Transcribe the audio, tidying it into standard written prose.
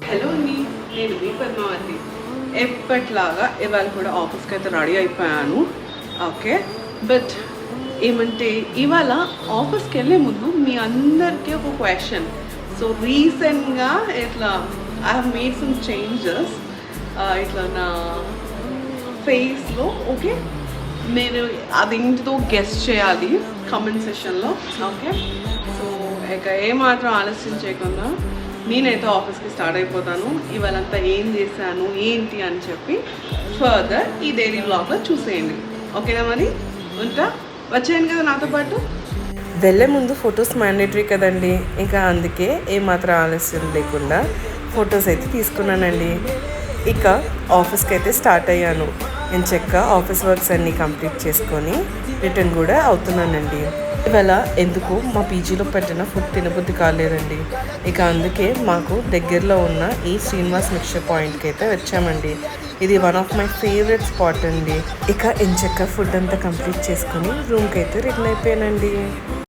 Hello అండి, నేను మీ పద్మావతి. ఎప్పట్లాగా ఇవాళ కూడా ఆఫీస్కి అయితే రెడీ అయిపోయాను. ఓకే, బట్ ఏమంటే ఇవాళ ఆఫీస్కి వెళ్ళే ముందు మీ అందరికీ ఒక క్వశ్చన్. సో రీసెంట్గా ఇట్లా I have made some changes ఇట్లా నా ఫేస్లో. ఓకే, నేను అదేంటిదో గెస్ట్ చేయాలి కామెంట్ సెషన్లో. ఓకే, సో ఇక ఏమాత్రం ఆలస్యం చేయకుండా నేనైతే ఆఫీస్కి స్టార్ట్ అయిపోతాను. ఇవాళంతా ఏం చేశాను ఏంటి అని చెప్పి ఫర్దర్ ఈ డైలీ బ్లాగ్లో చూసేయండి. ఓకేనా? మరి ఉంటా, వచ్చేయండి కదా నాతో పాటు. వెళ్ళే ముందు ఫొటోస్ మ్యాండేటరీ కదండి, ఇంకా అందుకే ఏమాత్రం ఆలస్యం లేకుండా ఫొటోస్ అయితే తీసుకున్నానండి. ఇక ఆఫీస్కి అయితే స్టార్ట్ అయ్యాను. నేను చక్కగా ఆఫీస్ వర్క్స్ అన్నీ కంప్లీట్ చేసుకొని రిటర్న్ కూడా అవుతున్నానండి. ఇవాళ ఎందుకు మా పీజీలో పెట్టిన ఫుడ్ తినబుద్ధి కాలేదండి. ఇక అందుకే మాకు దగ్గరలో ఉన్న ఈ శ్రీనివాస్ మిక్చర్ పాయింట్కి అయితే వచ్చామండి. ఇది one of my favourite spot అండి. ఇక ఎంచక్క ఫుడ్ అంతా కంప్లీట్ చేసుకొని రూమ్కి అయితే రిటర్న్ అయిపోయానండి.